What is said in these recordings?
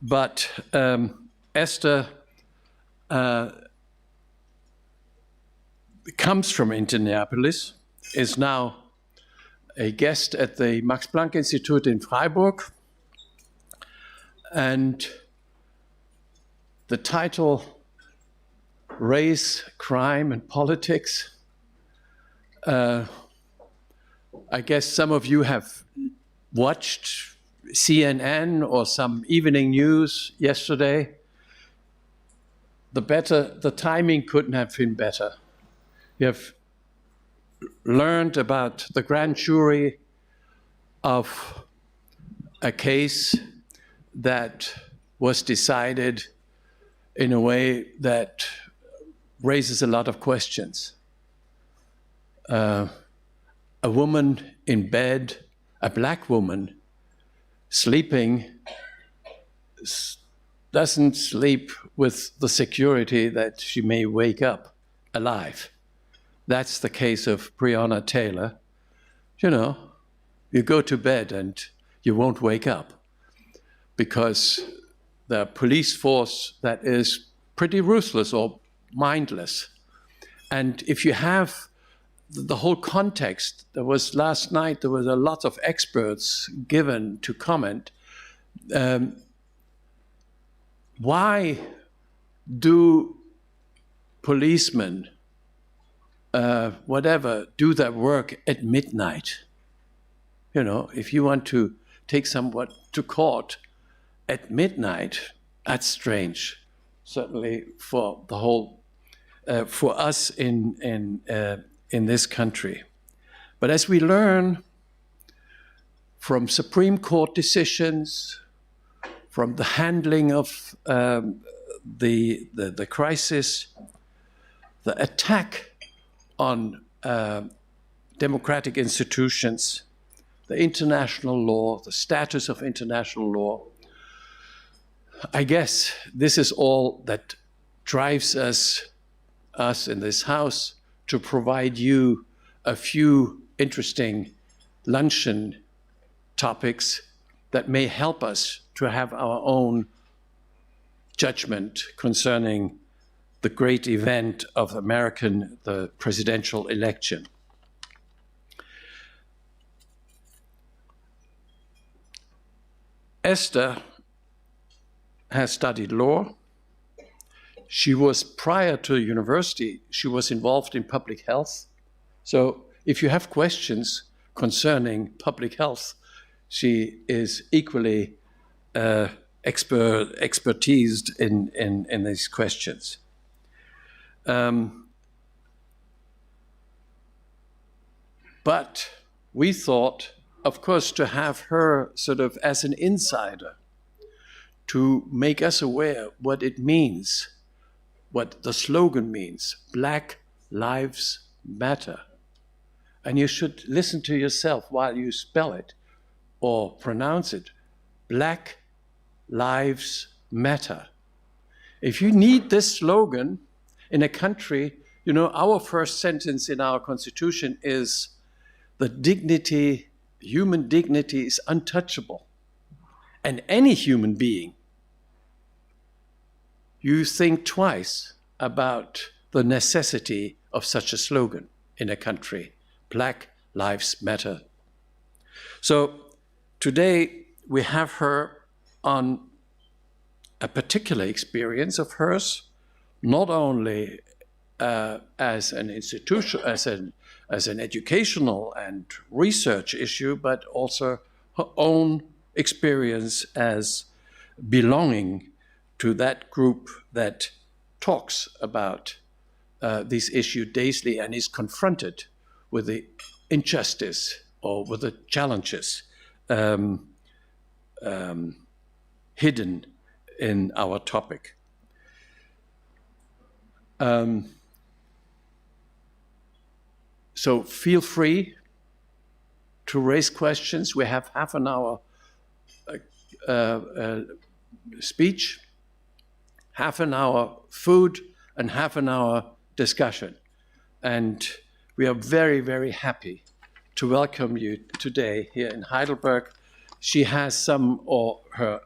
But Esther comes from Indianapolis, is now a guest at the Max Planck Institute in Freiburg, and the title, Race, Crime, and Politics, I guess some of you have watched CNN or some evening news yesterday. The timing couldn't have been better. You have learned about the grand jury of a case that was decided in a way that raises a lot of questions. A woman in bed, a black woman sleeping, doesn't sleep with the security that she may wake up alive. That's the case of Breonna Taylor. You know, you go to bed and you won't wake up because the police force that is pretty ruthless or mindless. And if you have the whole context, last night there was a lot of experts given to comment. Why do policemen, do their work at midnight? You know, if you want to take someone to court at midnight, that's strange. Certainly for the whole, for us in this country. But as we learn from Supreme Court decisions, from the handling of the crisis, the attack on democratic institutions, the international law, the status of international law, I guess this is all that drives us in this house to provide you a few interesting luncheon topics that may help us to have our own judgment concerning the great event of the presidential election. Esther has studied law. She was, prior to university, she was involved in public health. So if you have questions concerning public health, she is equally expertised in these questions. But we thought, of course, to have her sort of as an insider, to make us aware what it means, what the slogan means, Black Lives Matter. And you should listen to yourself while you spell it or pronounce it. Black Lives Matter. If you need this slogan in a country, you know, our first sentence in our Constitution is the dignity, human dignity is untouchable. And any human being, you think twice about the necessity of such a slogan in a country, Black Lives Matter. So today we have her on a particular experience of hers, not only as an institution, as an educational and research issue, but also her own experience as belonging to that group that talks about this issue daily and is confronted with the injustice or with the challenges hidden in our topic. So feel free to raise questions. We have half an hour speech, half an hour food, and half an hour discussion. And we are very, very happy to welcome you today here in Heidelberg. She has her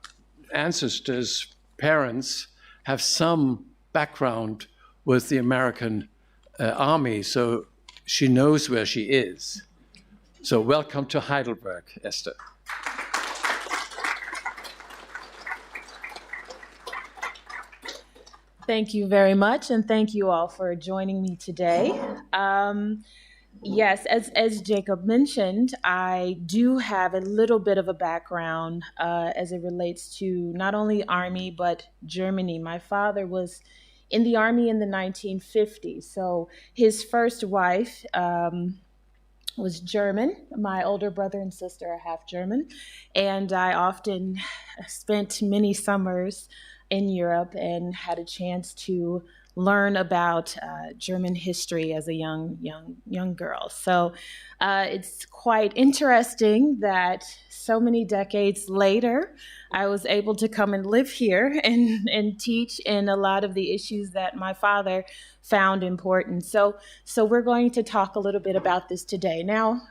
ancestors, parents, have some background with the American army, so she knows where she is. So welcome to Heidelberg, Esther. Thank you very much, and thank you all for joining me today. Yes, as Jacob mentioned, I do have a little bit of a background as it relates to not only Army, but Germany. My father was in the Army in the 1950s, so his first wife was German. My older brother and sister are half German, and I often spent many summers in Europe and had a chance to learn about German history as a young girl. So it's quite interesting that so many decades later, I was able to come and live here and teach in a lot of the issues that my father found important. So we're going to talk a little bit about this today. Now,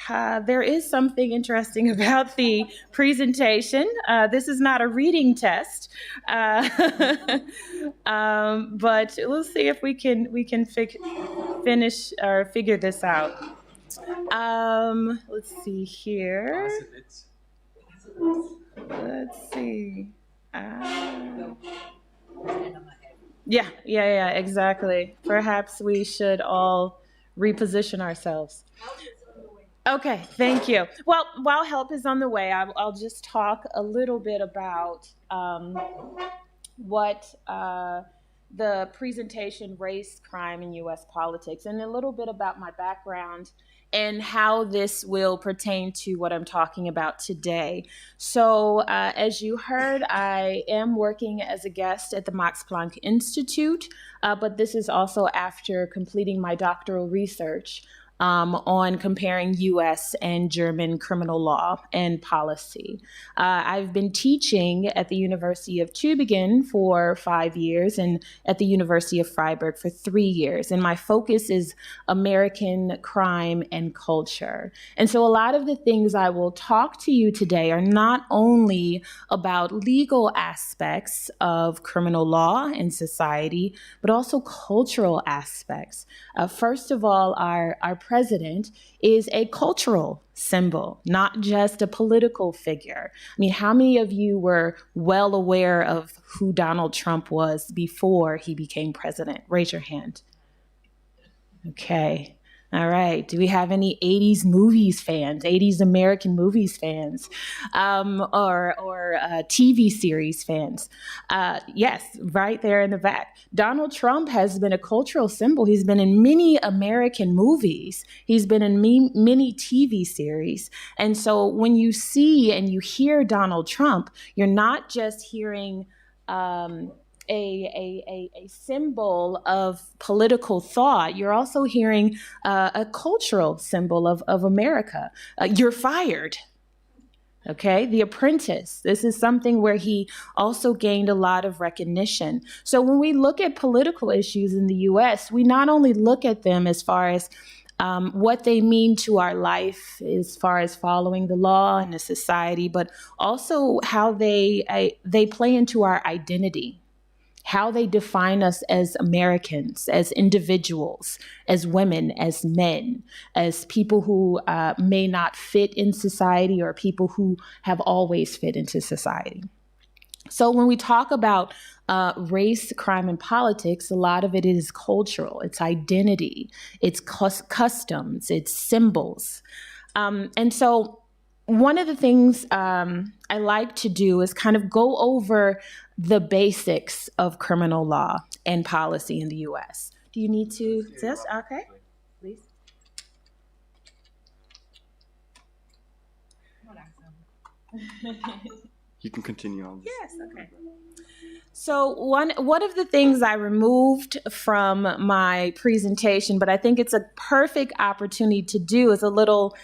there is something interesting about the presentation. This is not a reading test, but we'll see if we can finish or figure this out. Let's see here. Let's see. Yeah, exactly. Perhaps we should all reposition ourselves. Okay, thank you. Well, while help is on the way, I'll just talk a little bit about what the presentation Race, Crime, and U.S. Politics, and a little bit about my background and how this will pertain to what I'm talking about today. So as you heard, I am working as a guest at the Max Planck Institute, but this is also after completing my doctoral research on comparing U.S. and German criminal law and policy. I've been teaching at the University of Tübingen for 5 years and at the University of Freiburg for 3 years. And my focus is American crime and culture. And so a lot of the things I will talk to you today are not only about legal aspects of criminal law and society, but also cultural aspects. First of all, our president is a cultural symbol, not just a political figure. I mean, how many of you were well aware of who Donald Trump was before he became president? Raise your hand. Okay. All right. Do we have any 80s movies fans, 80s American movies fans, or TV series fans? Yes, right there in the back. Donald Trump has been a cultural symbol. He's been in many American movies. He's been in many TV series. And so when you see and you hear Donald Trump, you're not just hearing a symbol of political thought, you're also hearing a cultural symbol of America. You're fired. Okay, The Apprentice. This is something where he also gained a lot of recognition. So when we look at political issues in the U.S., we not only look at them as far as what they mean to our life as far as following the law and the society, but also how they play into our identity, how they define us as Americans, as individuals, as women, as men, as people who may not fit in society or people who have always fit into society. So when we talk about race, crime, and politics, a lot of it is cultural. It's identity, it's customs, it's symbols. And so one of the things I like to do is kind of go over the basics of criminal law and policy in the U.S. Do you need to just? Okay, please. You can continue on. Yes, okay. So one of the things I removed from my presentation, but I think it's a perfect opportunity to do, is a little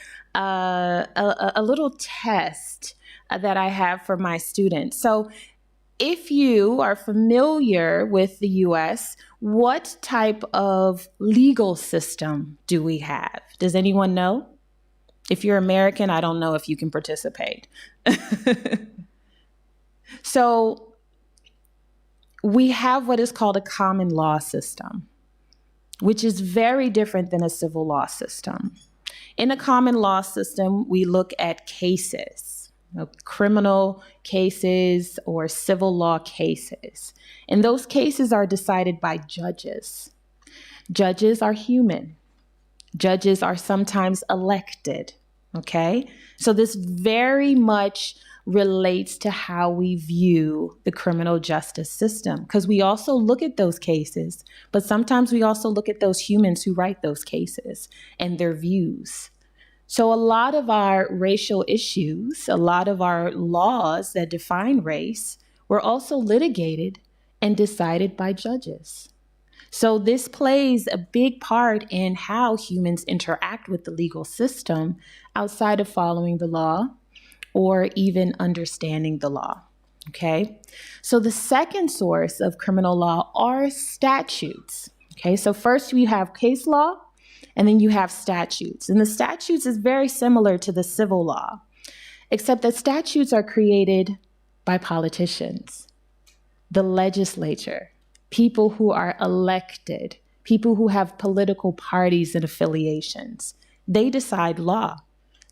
test that I have for my students. So if you are familiar with the U.S., what type of legal system do we have? Does anyone know? If you're American, I don't know if you can participate. So we have what is called a common law system, which is very different than a civil law system. In a common law system, we look at cases, criminal cases or civil law cases. And those cases are decided by judges. Judges are human. Judges are sometimes elected, okay? So this very much relates to how we view the criminal justice system, because we also look at those cases, but sometimes we also look at those humans who write those cases and their views. So a lot of our racial issues, a lot of our laws that define race were also litigated and decided by judges. So this plays a big part in how humans interact with the legal system outside of following the law or even understanding the law, okay? So the second source of criminal law are statutes, okay? So first we have case law, and then you have statutes. And the statutes is very similar to the civil law, except that statutes are created by politicians, the legislature, people who are elected, people who have political parties and affiliations. They decide law.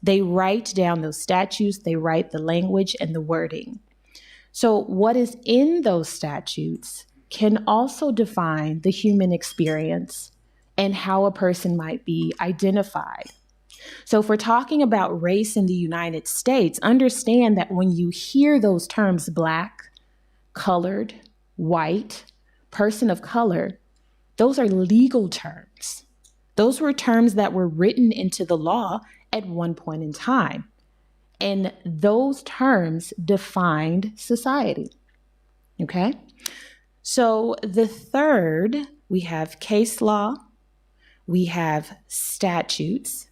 They write down those statutes, they write the language and the wording. So what is in those statutes can also define the human experience and how a person might be identified. So if we're talking about race in the United States, understand that when you hear those terms Black, colored, white, person of color, those are legal terms. Those were terms that were written into the law at one point in time. And those terms defined society, okay? So the third, we have case law, we have statutes,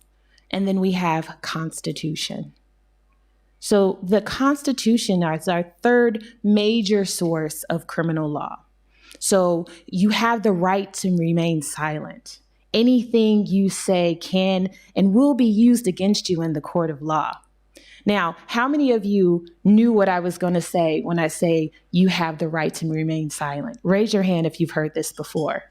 and then we have constitution. So the Constitution is our third major source of criminal law. So you have the right to remain silent. Anything you say can and will be used against you in the court of law. Now, how many of you knew what I was going to say when I say you have the right to remain silent? Raise your hand if you've heard this before.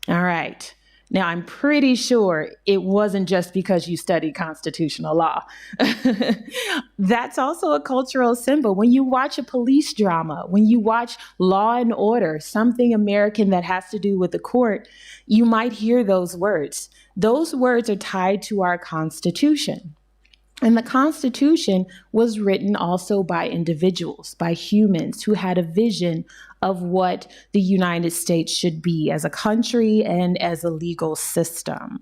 All right. Now, I'm pretty sure it wasn't just because you studied constitutional law. That's also a cultural symbol. When you watch a police drama, when you watch Law and Order, something American that has to do with the court, you might hear those words. Those words are tied to our Constitution. And the Constitution was written also by individuals, by humans who had a vision of what the United States should be as a country and as a legal system.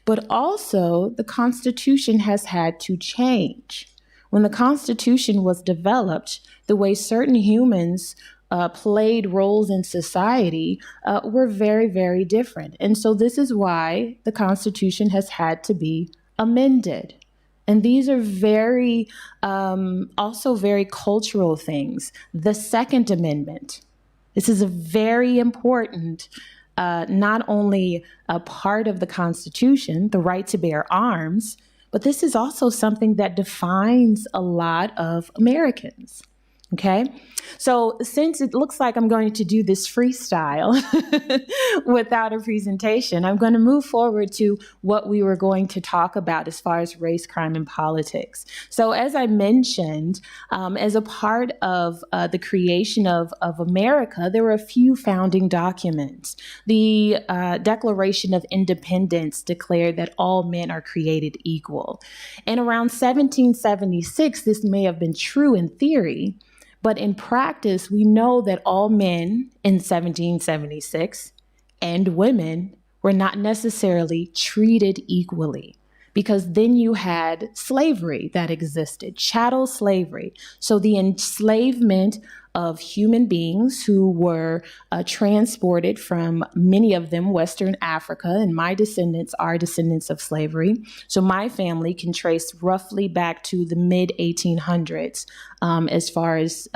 But also, the Constitution has had to change. When the Constitution was developed, the way certain humans played roles in society were very, very different. And so this is why the Constitution has had to be amended. And these are very, also very cultural things. The Second Amendment, this is a very important, not only a part of the Constitution, the right to bear arms, but this is also something that defines a lot of Americans. Okay, so since it looks like I'm going to do this freestyle without a presentation, I'm going to move forward to what we were going to talk about as far as race, crime, and politics. So as I mentioned, as a part of the creation of America, there were a few founding documents. The Declaration of Independence declared that all men are created equal. And around 1776, this may have been true in theory, but in practice, we know that all men in 1776 and women were not necessarily treated equally, because then you had slavery that existed, chattel slavery. So the enslavement of human beings who were transported from, many of them, Western Africa, and my descendants are descendants of slavery. So my family can trace roughly back to the mid-1800s as far as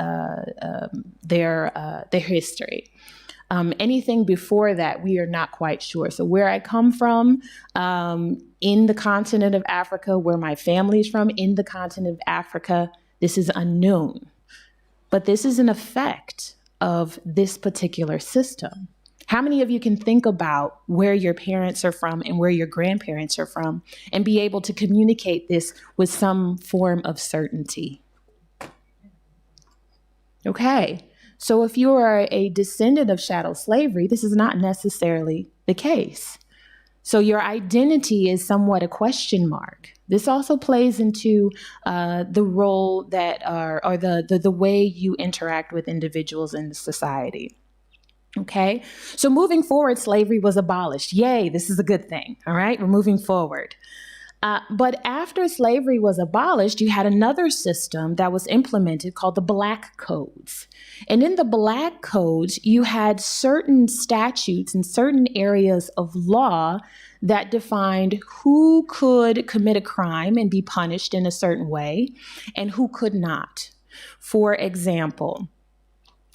their history. Anything before that, we are not quite sure. So where I come from, in the continent of Africa, where my family is from, in the continent of Africa, this is unknown. but this is an effect of this particular system. How many of you can think about where your parents are from and where your grandparents are from and be able to communicate this with some form of certainty? Okay, so if you are a descendant of chattel slavery, this is not necessarily the case. So your identity is somewhat a question mark. This also plays into the role that or the way you interact with individuals in the society. Okay, so moving forward, slavery was abolished. Yay, this is a good thing. All right, we're moving forward. But after slavery was abolished, you had another system that was implemented called the Black Codes. And in the Black Codes, you had certain statutes and certain areas of law that defined who could commit a crime and be punished in a certain way and who could not. For example,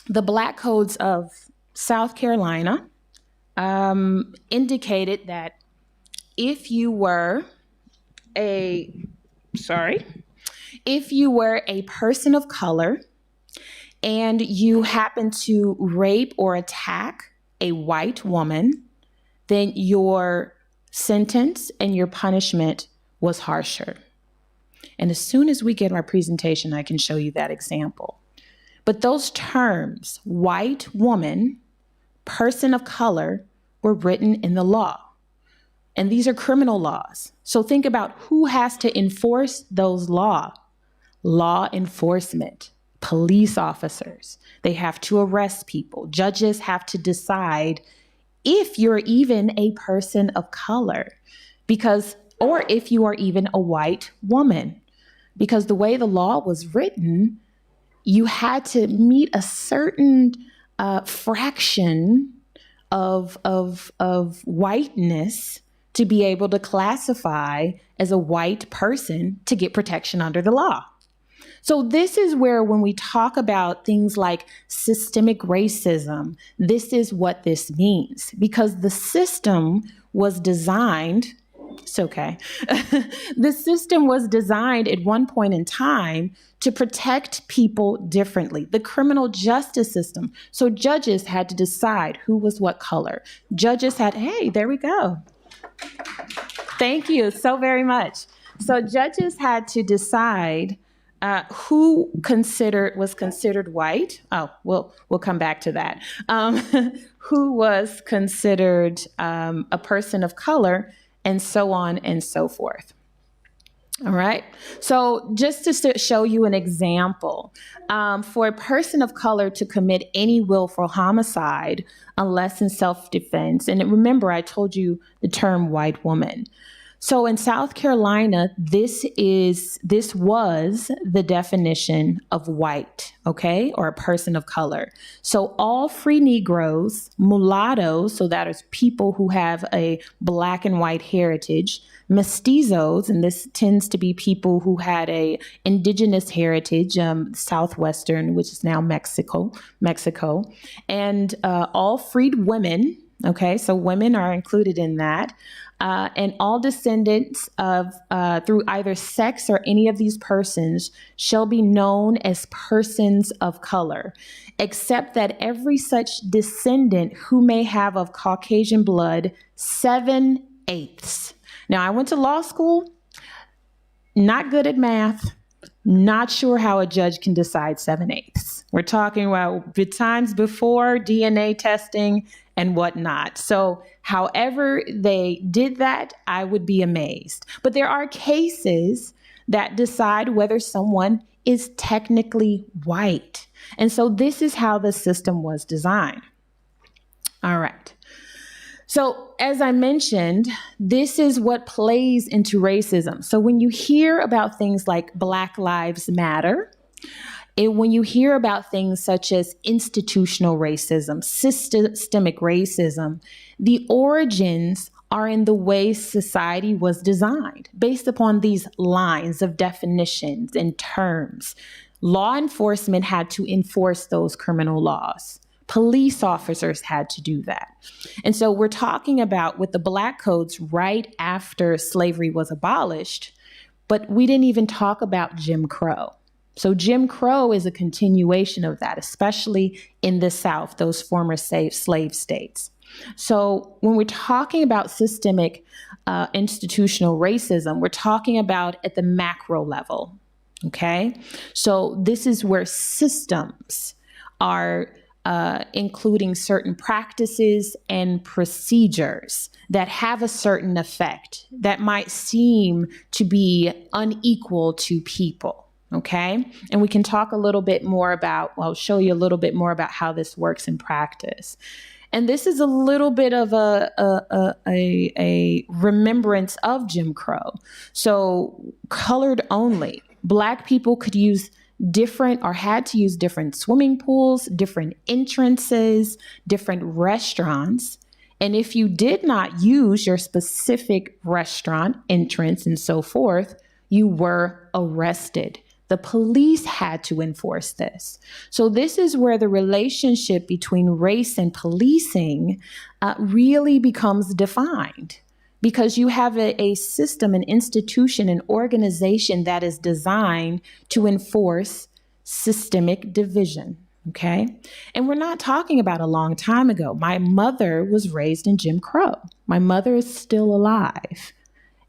the Black Codes of South Carolina indicated that if you were a person of color and you happen to rape or attack a white woman, then your sentence and your punishment was harsher. And as soon as we get our presentation, I can show you that example. But those terms, white woman, person of color, were written in the law. And these are criminal laws. So think about who has to enforce those laws. Law enforcement, police officers. They have to arrest people. Judges have to decide if you're even a person of color, or if you are even a white woman. Because the way the law was written, you had to meet a certain fraction of whiteness to be able to classify as a white person to get protection under the law. So this is where, when we talk about things like systemic racism, this is what this means, because the system was designed, it's okay. The system was designed at one point in time to protect people differently. The criminal justice system. So judges had to decide who was what color. Judges had, hey, there we go. Thank you so very much. So judges had to decide who was considered white. Oh, we'll come back to that. Who was considered a person of color, and so on and so forth. All right. So just to show you an example, for a person of color to commit any willful homicide, unless in self-defense, and remember, I told you the term white woman. So in South Carolina, this was the definition of white, okay, or a person of color. So all free Negroes, mulattoes, so that is people who have a black and white heritage, mestizos, and this tends to be people who had a indigenous heritage, Southwestern, which is now Mexico, and all freed women, okay, so women are included in that. And all descendants of through either sex or any of these persons shall be known as persons of color, except that every such descendant who may have of Caucasian blood 7/8. Now, I went to law school, not good at math, not sure how a judge can decide 7/8. We're talking about the times before DNA testing and whatnot. So however they did that, I would be amazed. But there are cases that decide whether someone is technically white. And so this is how the system was designed. All right. So as I mentioned, this is what plays into racism. So when you hear about things like Black Lives Matter, when you hear about things such as institutional racism, systemic racism, the origins are in the way society was designed, based upon these lines of definitions and terms. Law enforcement had to enforce those criminal laws. Police officers had to do that. And so we're talking about with the Black Codes right after slavery was abolished, but we didn't even talk about Jim Crow. So Jim Crow is a continuation of that, especially in the South, those former slave states. So when we're talking about systemic institutional racism, we're talking about at the macro level, okay? So this is where systems are including certain practices and procedures that have a certain effect that might seem to be unequal to people. Okay, and we can talk a little bit more about, well, I'll show you a little bit more about how this works in practice. And this is a little bit of a remembrance of Jim Crow. So colored only, Black people could use different or had to use different swimming pools, different entrances, different restaurants. And if you did not use your specific restaurant entrance and so forth, you were arrested. The police had to enforce this. So this is where the relationship between race and policing really becomes defined, because you have a system, an institution, an organization that is designed to enforce systemic division, okay? And we're not talking about a long time ago. My mother was raised in Jim Crow. My mother is still alive.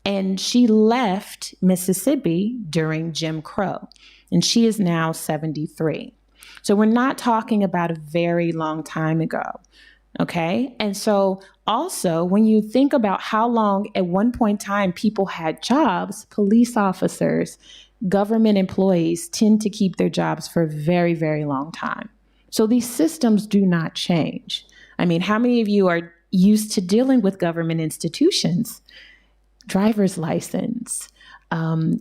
And she left Mississippi during Jim Crow, and she is now 73. So we're not talking about a very long time ago, okay? And so also, when you think about how long at one point in time people had jobs, police officers, government employees tend to keep their jobs for a very, very long time. So these systems do not change. I mean, how many of you are used to dealing with government institutions? Driver's license,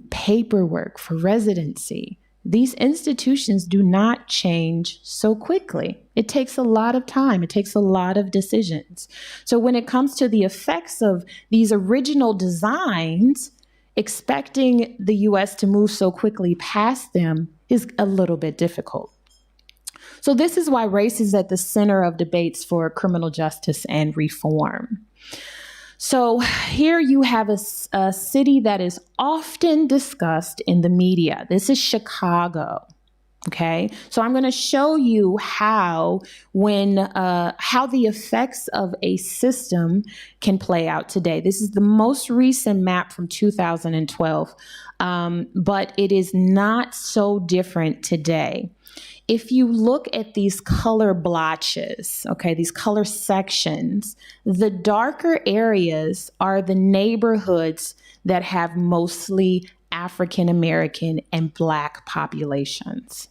paperwork for residency. These institutions do not change so quickly. It takes a lot of time. It takes a lot of decisions. So when it comes to the effects of these original designs, expecting the U.S. to move so quickly past them is a little bit difficult. So this is why race is at the center of debates for criminal justice and reform. So here you have a city that is often discussed in the media. This is Chicago. Okay, so I'm going to show you how the effects of a system can play out today. This is the most recent map from 2012, but it is not so different today. If you look at these color blotches, okay, these color sections, the darker areas are the neighborhoods that have mostly African American and Black populations.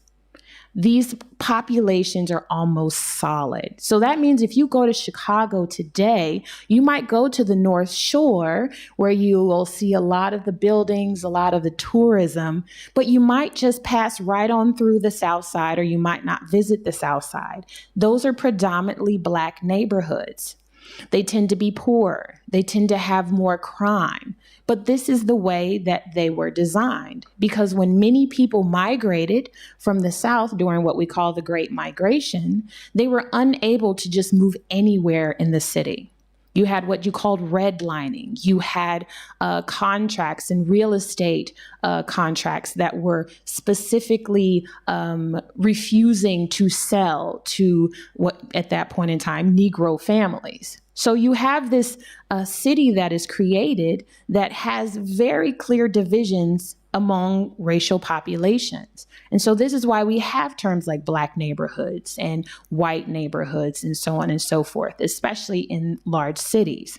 These populations are almost solid. So that means if you go to Chicago today, you might go to the North Shore where you will see a lot of the buildings, a lot of the tourism, but you might just pass right on through the South Side, or you might not visit the South Side. Those are predominantly Black neighborhoods. They tend to be poor. They tend to have more crime. But this is the way that they were designed, because when many people migrated from the South during what we call the Great Migration, they were unable to just move anywhere in the city. You had what you called redlining. You had contracts and real estate contracts that were specifically refusing to sell to what at that point in time, Negro families. So you have this city that is created that has very clear divisions among racial populations. And so this is why we have terms like Black neighborhoods and white neighborhoods and so on and so forth, especially in large cities.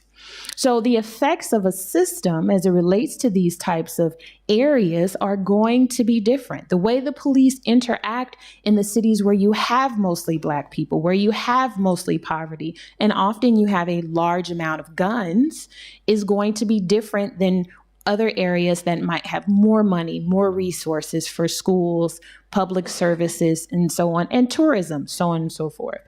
So the effects of a system as it relates to these types of areas are going to be different. The way the police interact in the cities where you have mostly Black people, where you have mostly poverty, and often you have a large amount of guns, is going to be different than other areas that might have more money, more resources for schools, public services, and so on, and tourism, so on and so forth.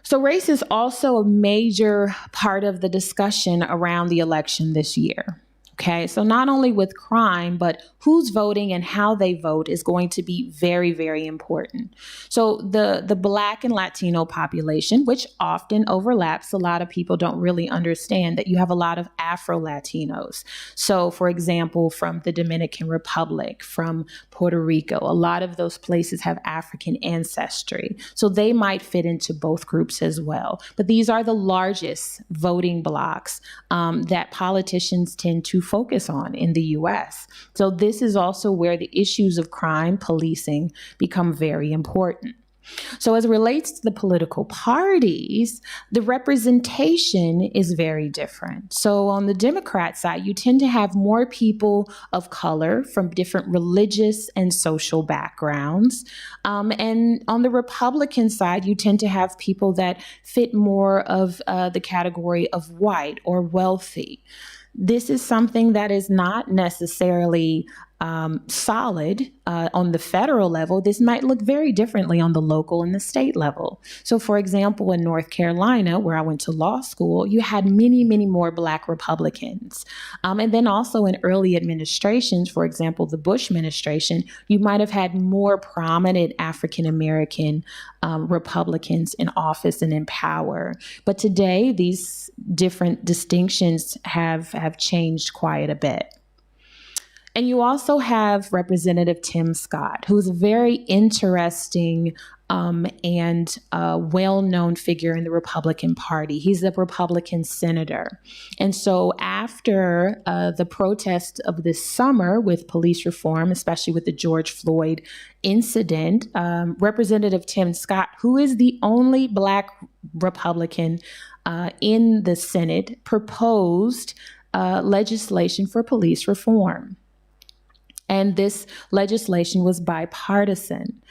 So race is also a major part of the discussion around the election this year. Okay, so not only with crime, but who's voting and how they vote is going to be very, very important. So the Black and Latino population, which often overlaps, a lot of people don't really understand that you have a lot of Afro-Latinos. So for example, from the Dominican Republic, from Puerto Rico, a lot of those places have African ancestry. So they might fit into both groups as well. But these are the largest voting blocks that politicians tend to focus on in the US. So this is also where the issues of crime policing become very important. So as it relates to the political parties, the representation is very different. So on the Democrat side, you tend to have more people of color from different religious and social backgrounds. And on the Republican side, you tend to have people that fit more of the category of white or wealthy. This is something that is not necessarily solid on the federal level. This might look very differently on the local and the state level. So for example, in North Carolina, where I went to law school, you had many, many more Black Republicans. And then also in early administrations, for example, the Bush administration, you might have had more prominent African-American Republicans in office and in power. But today, these different distinctions have changed quite a bit. And you also have Representative Tim Scott, who's a very interesting and well-known figure in the Republican Party. He's a Republican senator. And so after the protest of this summer with police reform, especially with the George Floyd incident, Representative Tim Scott, who is the only Black Republican in the Senate, proposed legislation for police reform. And this legislation was bipartisan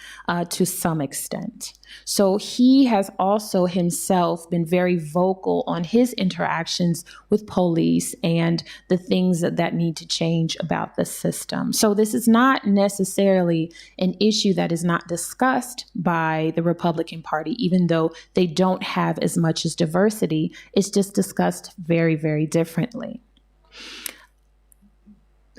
to some extent. So he has also himself been very vocal on his interactions with police and the things that need to change about the system. So this is not necessarily an issue that is not discussed by the Republican Party, even though they don't have as much as diversity. It's just discussed very, very differently.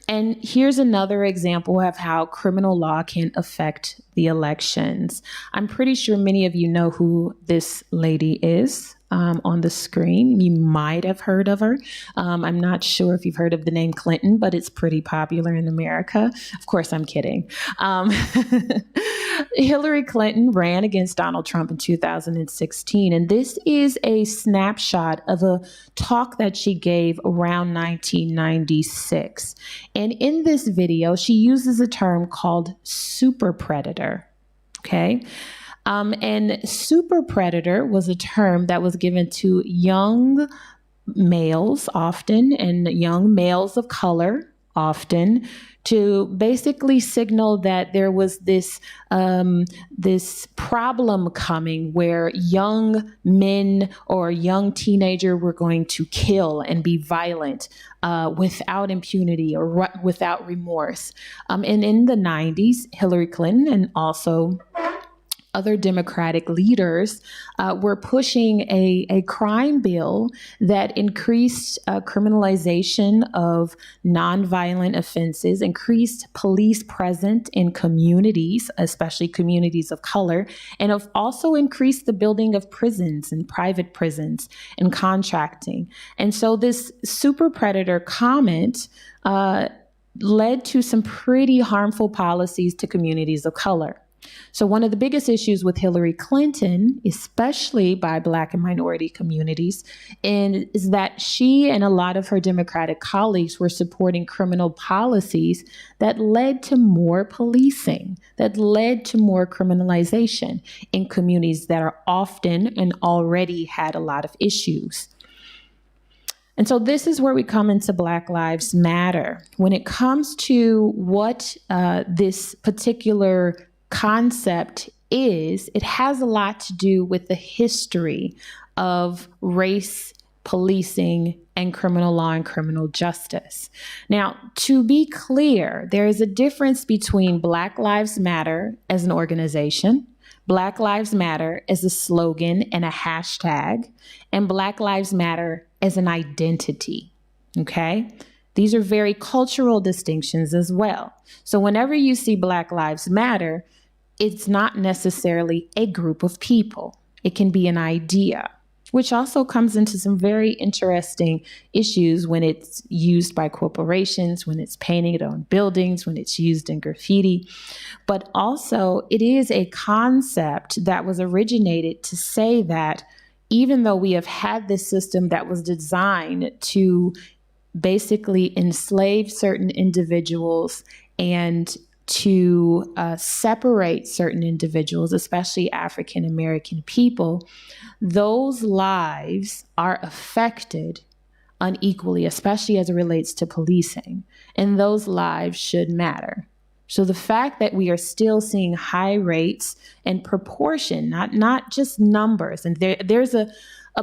And here's another example of how criminal law can affect the elections. I'm pretty sure many of you know who this lady is on the screen. You might have heard of her. I'm not sure if you've heard of the name Clinton, but it's pretty popular in America. Of course, I'm kidding. Hillary Clinton ran against Donald Trump in 2016, and this is a snapshot of a talk that she gave around 1996. And in this video, she uses a term called super predator, okay? And super predator was a term that was given to young males often, and young males of color often, to basically signal that there was this problem coming where young men or young teenager were going to kill and be violent without impunity or without remorse. And in the 90s, Hillary Clinton and also other Democratic leaders were pushing a crime bill that increased criminalization of nonviolent offenses, increased police presence in communities, especially communities of color, and also increased the building of prisons and private prisons and contracting. And so this super predator comment led to some pretty harmful policies to communities of color. So one of the biggest issues with Hillary Clinton, especially by Black and minority communities, is that she and a lot of her Democratic colleagues were supporting criminal policies that led to more policing, that led to more criminalization in communities that are often and already had a lot of issues. And so this is where we come into Black Lives Matter. When it comes to what this particular concept is, it has a lot to do with the history of race, policing, and criminal law and criminal justice. Now, to be clear, there is a difference between Black Lives Matter as an organization, Black Lives Matter as a slogan and a hashtag, and Black Lives Matter as an identity, okay? These are very cultural distinctions as well. So whenever you see Black Lives Matter, it's not necessarily a group of people. It can be an idea, which also comes into some very interesting issues when it's used by corporations, when it's painted on buildings, when it's used in graffiti. But also, it is a concept that was originated to say that even though we have had this system that was designed to basically enslave certain individuals and to separate certain individuals, especially African American people, those lives are affected unequally, especially as it relates to policing, and those lives should matter. So the fact that we are still seeing high rates and proportion, not just numbers, and there's a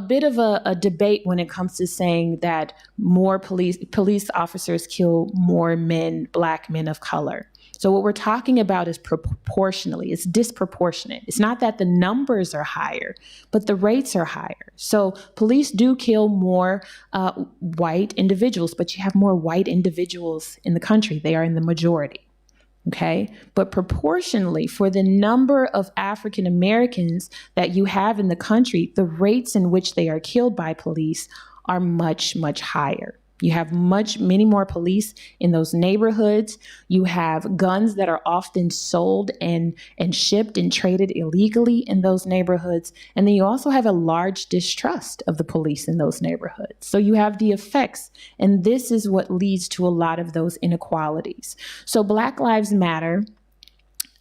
bit of a debate when it comes to saying that more police officers kill more men, Black men of color. So what we're talking about is proportionally, it's disproportionate. It's not that the numbers are higher, but the rates are higher. So police do kill more white individuals, but you have more white individuals in the country. They are in the majority. Okay, but proportionally, for the number of African Americans that you have in the country, the rates in which they are killed by police are much, much higher. You have many more police in those neighborhoods. You have guns that are often sold and shipped and traded illegally in those neighborhoods. And then you also have a large distrust of the police in those neighborhoods. So you have the effects. And this is what leads to a lot of those inequalities. So Black Lives Matter,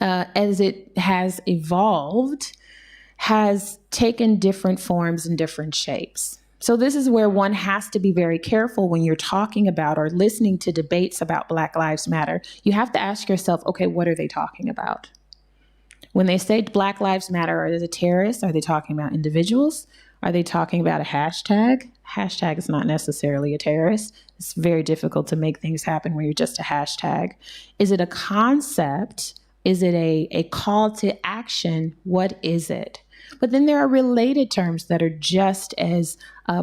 as it has evolved, has taken different forms and different shapes. So this is where one has to be very careful when you're talking about or listening to debates about Black Lives Matter. You have to ask yourself, okay, what are they talking about? When they say Black Lives Matter, are they terrorists? Are they talking about individuals? Are they talking about a hashtag? Hashtag is not necessarily a terrorist. It's very difficult to make things happen when you're just a hashtag. Is it a concept? Is it a call to action? What is it? But then there are related terms that are just as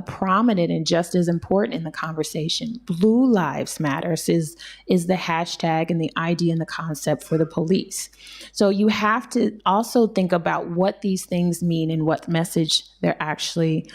prominent and just as important in the conversation. Blue Lives Matters is the hashtag and the idea and the concept for the police. So you have to also think about what these things mean and what message they're actually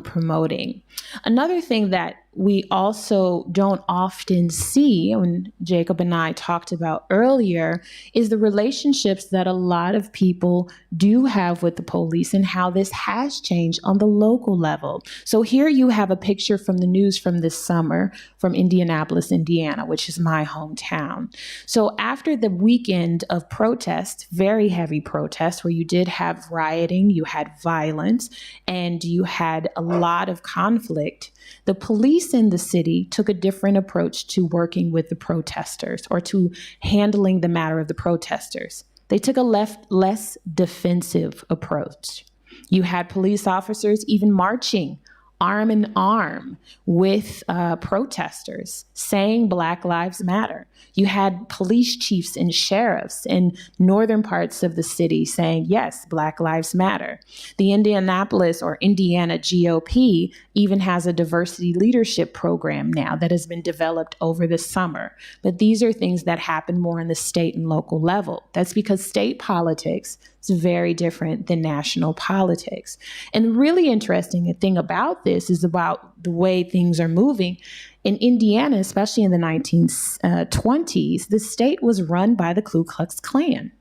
promoting. Another thing that we also don't often see, when Jacob and I talked about earlier, is the relationships that a lot of people do have with the police and how this has changed on the local level. So here you have a picture from the news from this summer from Indianapolis, Indiana, which is my hometown. So after the weekend of protests, very heavy protests, where you did have rioting, you had violence, and you had a lot of conflict, the police in the city took a different approach to working with the protesters or to handling the matter of the protesters. They took a less defensive approach. You had police officers even marching arm in arm with protesters saying Black Lives Matter. You had police chiefs and sheriffs in northern parts of the city saying, yes, Black Lives Matter. The Indianapolis or Indiana GOP even has a diversity leadership program now that has been developed over the summer. But these are things that happen more on the state and local level. That's because state politics is very different than national politics. And the really interesting thing about this is about the way things are moving. In Indiana, especially in the 1920s, the state was run by the Ku Klux Klan.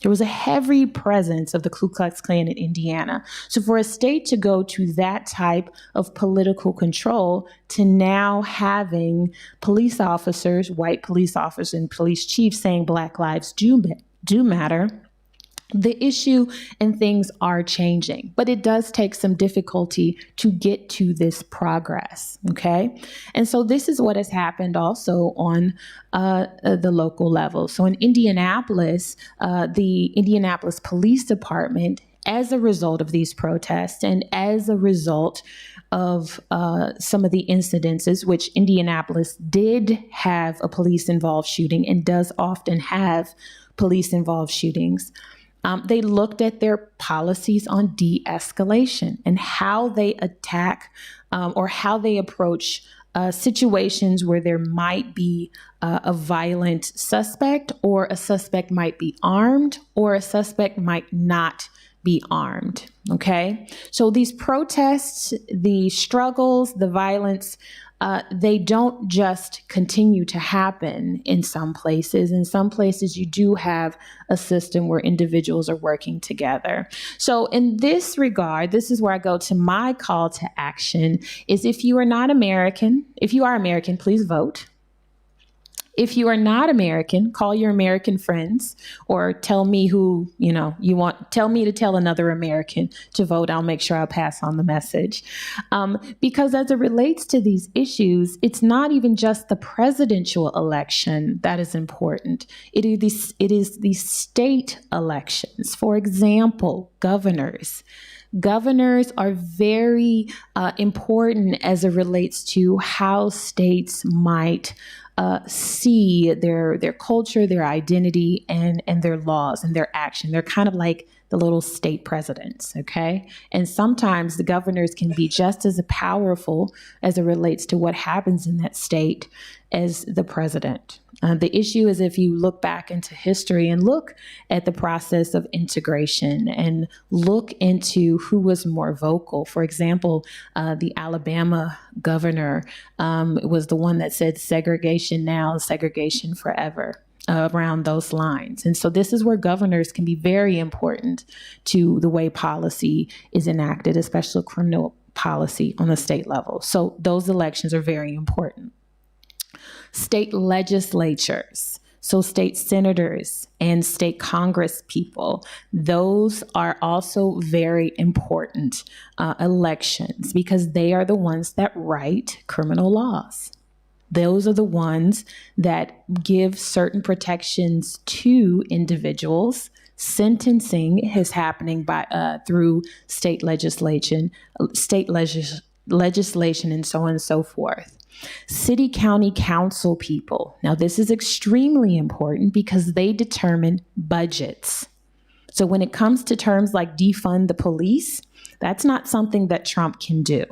There was a heavy presence of the Ku Klux Klan in Indiana. So for a state to go to that type of political control, to now having police officers, white police officers and police chiefs saying Black lives do matter, the issue and things are changing, but it does take some difficulty to get to this progress, okay? And so this is what has happened also on the local level. So in Indianapolis, the Indianapolis Police Department, as a result of these protests and as a result of some of the incidences, which Indianapolis did have a police-involved shooting and does often have police-involved shootings, they looked at their policies on de-escalation and how they attack or how they approach situations where there might be a violent suspect, or a suspect might be armed, or a suspect might not be armed. Okay, so these protests, the struggles, the violence, they don't just continue to happen in some places. In some places, you do have a system where individuals are working together. So in this regard, this is where I go to my call to action, is if you are not American, if you are American, please vote. If you are not American, call your American friends, or tell me who, you want, tell me to tell another American to vote. I'll make sure I'll pass on the message. Because as it relates to these issues, it's not even just the presidential election that is important. It is the state elections. For example, governors. Governors are very important as it relates to how states might see their culture, their identity, and their laws and their action. They're kind of like the little state presidents, okay? And sometimes the governors can be just as powerful as it relates to what happens in that state as the president. The issue is, if you look back into history and look at the process of integration and look into who was more vocal. For example, the Alabama governor was the one that said segregation now, segregation forever. Around those lines. And so this is where governors can be very important to the way policy is enacted, especially criminal policy on the state level. So those elections are very important. State legislatures, so state senators and state congress people, those are also very important elections, because they are the ones that write criminal laws. Those are the ones that give certain protections to individuals. Sentencing is happening through state legislation, legislation, and so on and so forth. City, county, council people. Now, this is extremely important because they determine budgets. So when it comes to terms like defund the police, that's not something that Trump can do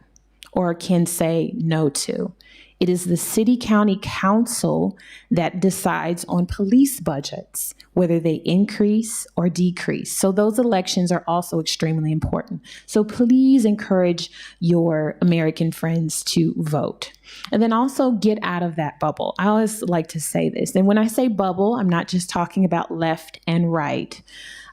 or can say no to. It is the city, county, council that decides on police budgets, whether they increase or decrease. So those elections are also extremely important. So please encourage your American friends to vote. And then also get out of that bubble. I always like to say this. And when I say bubble, I'm not just talking about left and right.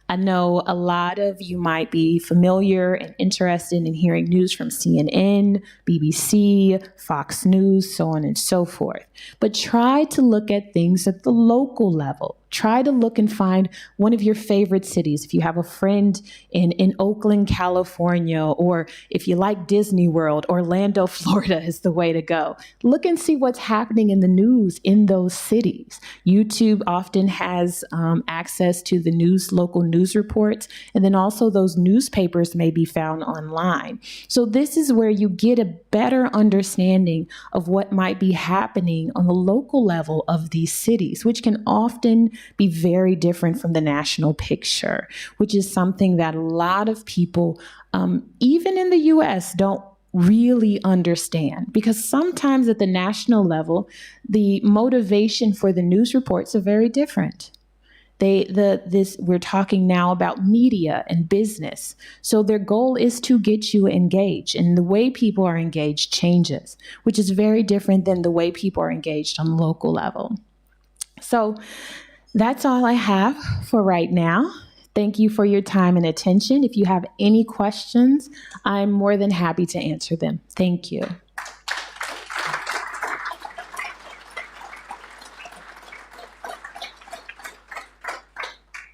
I know a lot of you might be familiar and interested in hearing news from CNN, BBC, Fox News, so on and so forth. But try to look at things at the local level. Try to look and find one of your favorite cities. If you have a friend in Oakland, California, or if you like Disney World, Orlando, Florida is the way to go. Look and see what's happening in the news in those cities. YouTube often has access to the local news reports, and then also those newspapers may be found online. So this is where you get a better understanding of what might be happening on the local level of these cities, which can often be very different from the national picture, which is something that a lot of people, even in the US, don't really understand, because sometimes at the national level, the motivation for the news reports are very different. We're talking now about media and business. So their goal is to get you engaged, and the way people are engaged changes, which is very different than the way people are engaged on the local level. So that's all I have for right now. Thank you for your time and attention. If you have any questions, I'm more than happy to answer them. Thank you.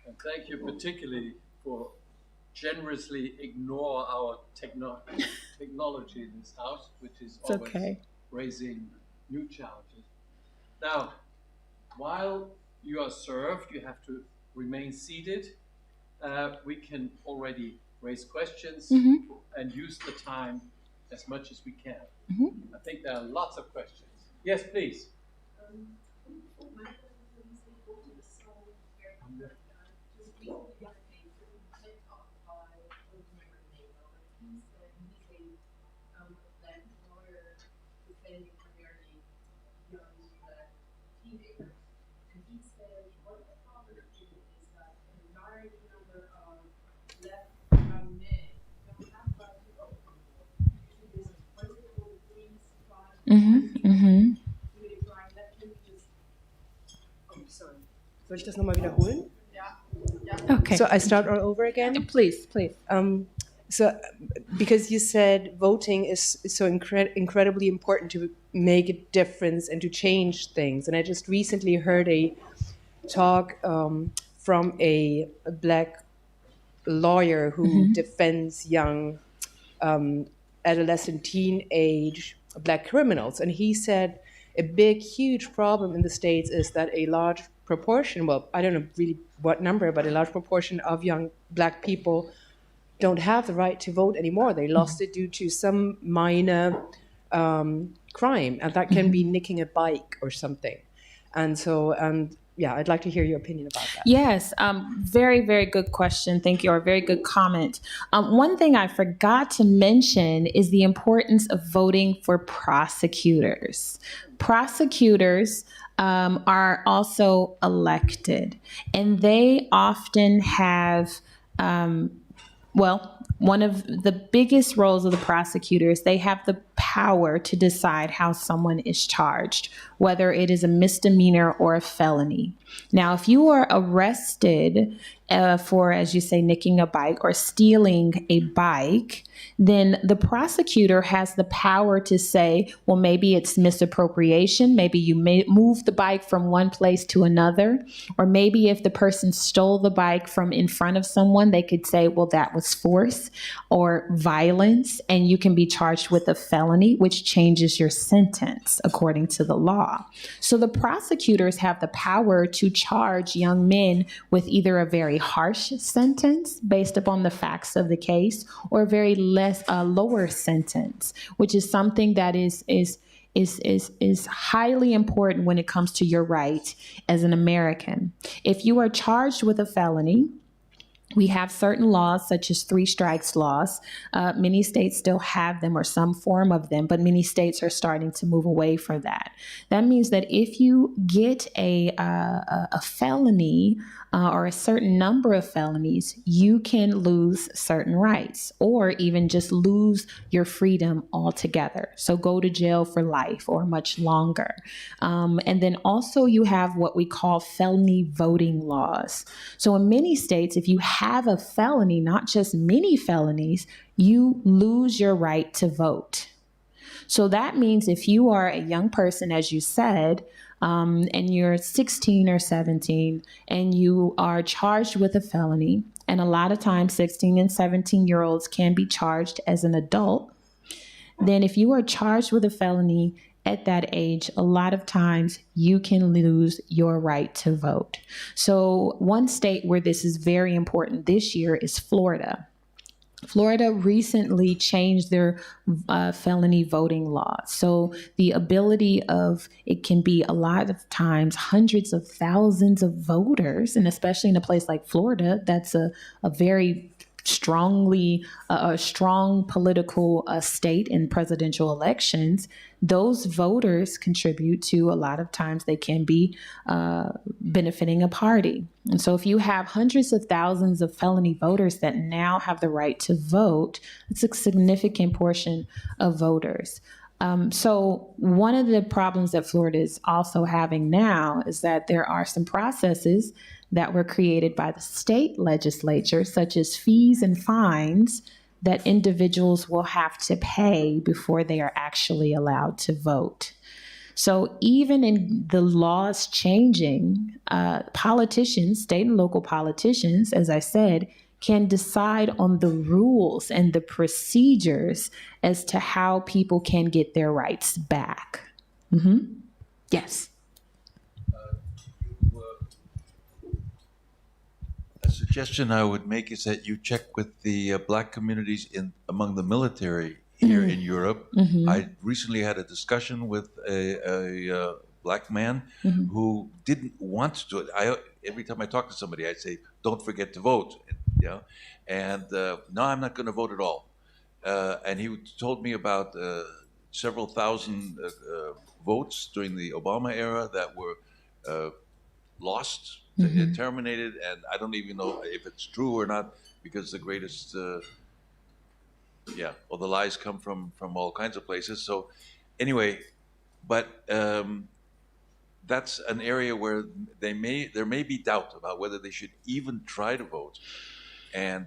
And thank you particularly for generously ignore our technology in this house, which is It's always okay. raising new challenges. Now, while you are served, you have to remain seated. We can already raise questions and use the time as much as we can. I think there are lots of questions. Yes, please. young black teenagers. And he said one of the problems is that a large number of black young men don't have right to vote anymore. Usually there's a political green spot. Really trying that can be just. Oh, sorry. Soll ich das nochmal wiederholen? Okay. So I start all over again? Please, please. So, because you said voting is so incredibly important to make a difference and to change things. And I just recently heard a talk from a black lawyer who defends young adolescent, teenage black criminals. And he said a big, huge problem in the States is that a large proportion, well, I don't know really what number, but a large proportion of young black people don't have the right to vote anymore. They lost it due to some minor crime, and that can be nicking a bike or something. And so, yeah, I'd like to hear your opinion about that. Yes, very, very good question. Thank you, or very good comment. One thing I forgot to mention is the importance of voting for prosecutors. Prosecutors are also elected, and they often have, one of the biggest roles of the prosecutors, they have the power to decide how someone is charged, whether it is a misdemeanor or a felony. Now, if you are arrested for, as you say, nicking a bike or stealing a bike, then the prosecutor has the power to say, well, maybe it's misappropriation. Maybe you may move the bike from one place to another. Or maybe if the person stole the bike from in front of someone, they could say, well, that was force or violence, and you can be charged with a felony, which changes your sentence according to the law. So the prosecutors have the power to charge young men with either a very harsh sentence based upon the facts of the case, or a very lower sentence, which is something that is highly important when it comes to your right as an American. If you are charged with a felony, we have certain laws, such as 3 strikes laws. Many states still have them or some form of them, but many states are starting to move away from that. That means that if you get a felony or a certain number of felonies, you can lose certain rights or even just lose your freedom altogether. So go to jail for life or much longer. And then also you have what we call felony voting laws. So in many states, if you have a felony, not just many felonies, you lose your right to vote. So that means if you are a young person, as you said, and you're 16 or 17, and you are charged with a felony, and a lot of times 16 and 17-year-olds can be charged as an adult, then if you are charged with a felony at that age, a lot of times you can lose your right to vote. So one state where this is very important this year is Florida. Florida recently changed their felony voting law. So the ability of, it can be a lot of times hundreds of thousands of voters, and especially in a place like Florida, that's a very strong political state in presidential elections. Those voters contribute to, a lot of times they can be benefiting a party. And so if you have hundreds of thousands of felony voters that now have the right to vote, it's a significant portion of voters. So one of the problems that Florida is also having now is that there are some processes that were created by the state legislature, such as fees and fines that individuals will have to pay before they are actually allowed to vote. So even in the laws changing, politicians, state and local politicians, as I said, can decide on the rules and the procedures as to how people can get their rights back. Yes. A suggestion I would make is that you check with the black communities among the military here in Europe. I recently had a discussion with a black man who didn't want to do it. Every time I talk to somebody, I say, "Don't forget to vote." And no, I'm not going to vote at all. And he told me about several thousand votes during the Obama era that were lost, terminated, and I don't even know if it's true or not, because the greatest, well, the lies come from all kinds of places. So anyway, but that's an area where there may be doubt about whether they should even try to vote, and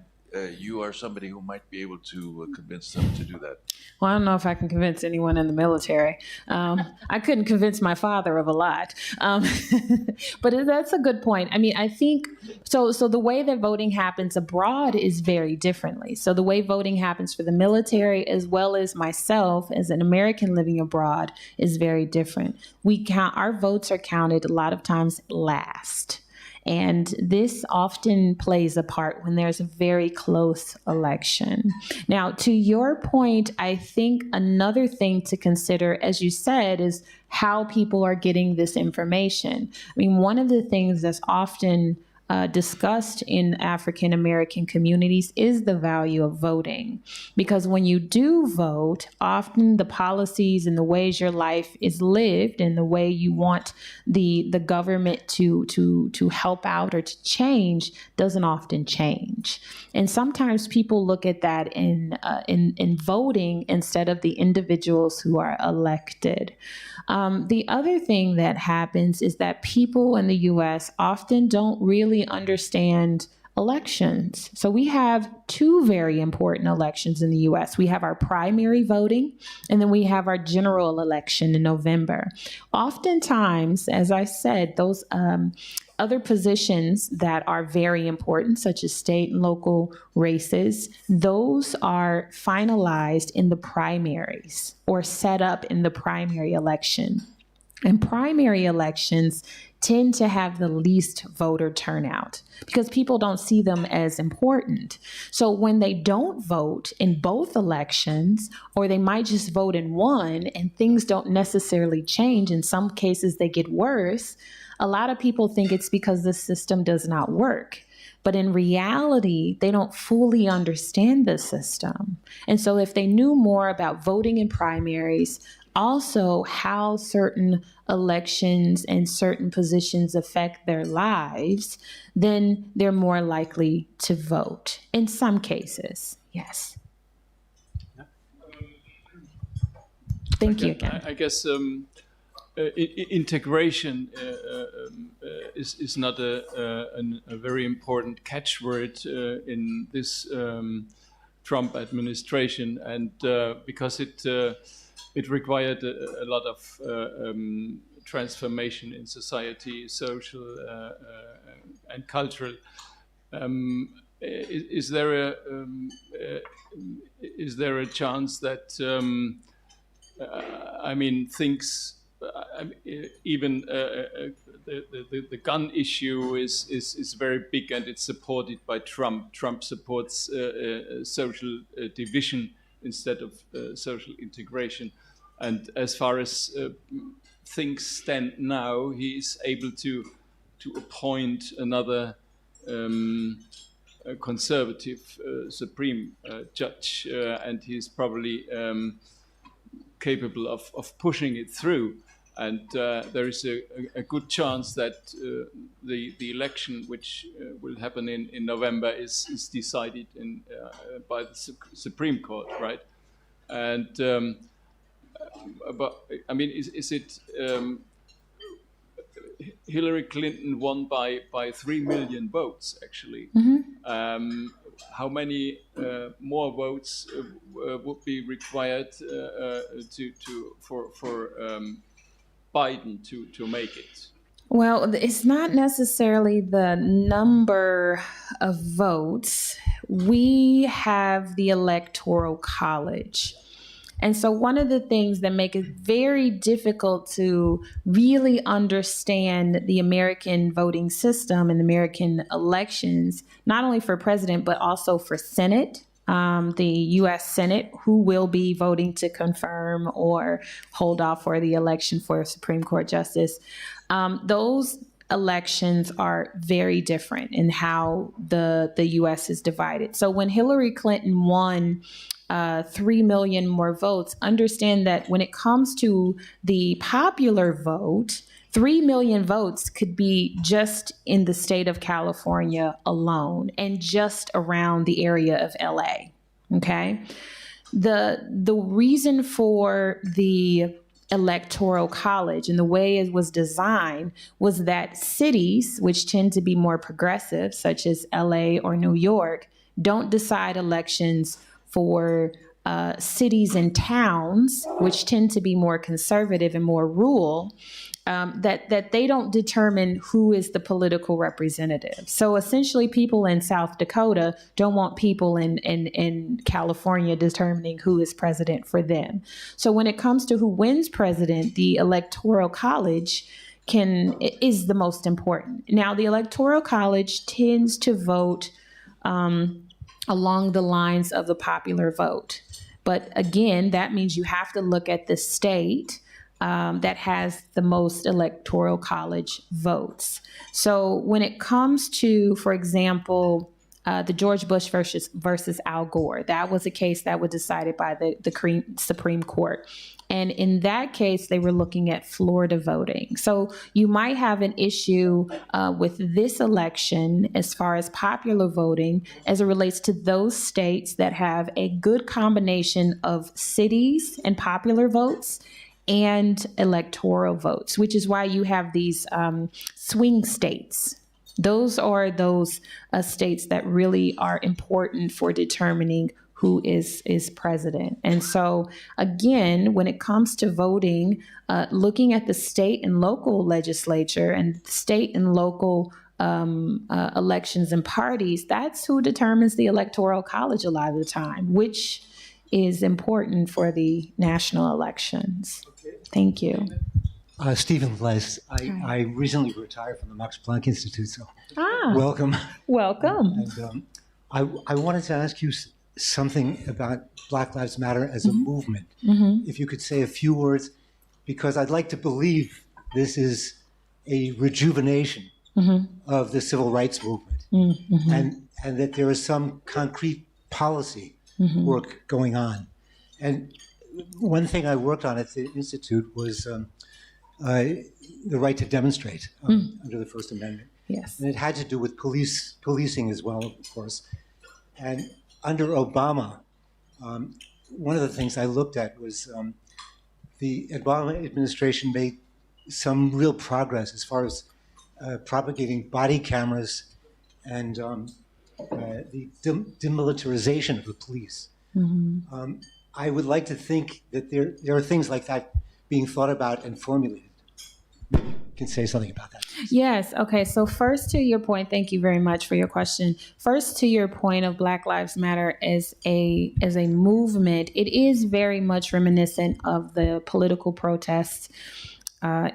you are somebody who might be able to convince them to do that. Well, I don't know if I can convince anyone in the military. I couldn't convince my father of a lot. But that's a good point. I mean, I think, so the way that voting happens abroad is very differently. So the way voting happens for the military, as well as myself as an American living abroad, is very different. Our votes are counted a lot of times last. And this often plays a part when there's a very close election. Now, to your point, I think another thing to consider, as you said, is how people are getting this information. I mean, one of the things that's often discussed in African American communities is the value of voting. Because when you do vote, often the policies and the ways your life is lived and the way you want the government to help out or to change doesn't often change. And sometimes people look at that in voting instead of the individuals who are elected. The other thing that happens is that people in the U.S. often don't really understand elections. So we have two very important elections in the U.S. We have our primary voting, and then we have our general election in November. Oftentimes, as I said, those other positions that are very important, such as state and local races, those are finalized in the primaries or set up in the primary election. And primary elections tend to have the least voter turnout because people don't see them as important. So when they don't vote in both elections, or they might just vote in one and things don't necessarily change, in some cases they get worse, a lot of people think it's because the system does not work. But in reality, they don't fully understand the system. And so if they knew more about voting in primaries, also how certain elections and certain positions affect their lives, then they're more likely to vote in some cases. Yes. Thank you again. I guess integration is not a very important catchword in this Trump administration, and because it required a lot of transformation in society, social and cultural. Is there a chance that things, even the gun issue is very big, and it's supported by Trump. Trump supports social division instead of social integration. And as far as things stand now, he is able to appoint another conservative Supreme Judge, and he's probably capable of pushing it through. And there is a good chance that the election, which will happen in November, is decided by the Supreme Court, right? And but I mean, is it Hillary Clinton won by 3 million votes actually? Mm-hmm. How many more votes would be required for Biden to make it? Well, it's not necessarily the number of votes. We have the Electoral College. And so one of the things that make it very difficult to really understand the American voting system and American elections, not only for president, but also for Senate, the U.S. Senate, who will be voting to confirm or hold off for the election for a Supreme Court justice. Those elections are very different in how the U.S. is divided. So when Hillary Clinton won 3 million more votes, understand that when it comes to the popular vote, 3 million votes could be just in the state of California alone and just around the area of LA. Okay. The reason for the Electoral College and the way it was designed was that cities, which tend to be more progressive, such as LA or New York, don't decide elections for cities and towns, which tend to be more conservative and more rural, that they don't determine who is the political representative. So essentially, people in South Dakota don't want people in California determining who is president for them. So when it comes to who wins president, the Electoral College is the most important. Now, the Electoral College tends to vote along the lines of the popular vote. But again, that means you have to look at the state that has the most Electoral College votes. So when it comes to, for example, the George Bush versus Al Gore, that was a case that was decided by the Supreme Court. And in that case, they were looking at Florida voting. So you might have an issue with this election as far as popular voting as it relates to those states that have a good combination of cities and popular votes and electoral votes, which is why you have these swing states. Those are those states that really are important for determining who is president. And so, again, when it comes to voting, looking at the state and local legislature and state and local elections and parties, that's who determines the Electoral College a lot of the time, which is important for the national elections. Thank you. Stephen Les, I recently retired from the Max Planck Institute, so welcome. Welcome. And I wanted to ask you something about Black Lives Matter as a movement. If you could say a few words, because I'd like to believe this is a rejuvenation of the civil rights movement, and that there is some concrete policy work going on. And one thing I worked on at the Institute was the right to demonstrate under the First Amendment. Yes. And it had to do with policing as well, of course. And under Obama, one of the things I looked at was the Obama administration made some real progress as far as propagating body cameras and the demilitarization of the police. I would like to think that there are things like that being thought about and formulated. Maybe you can say something about that. Yes. Okay. So first, to your point, thank you very much for your question. First, to your point of Black Lives Matter as a movement, it is very much reminiscent of the political protests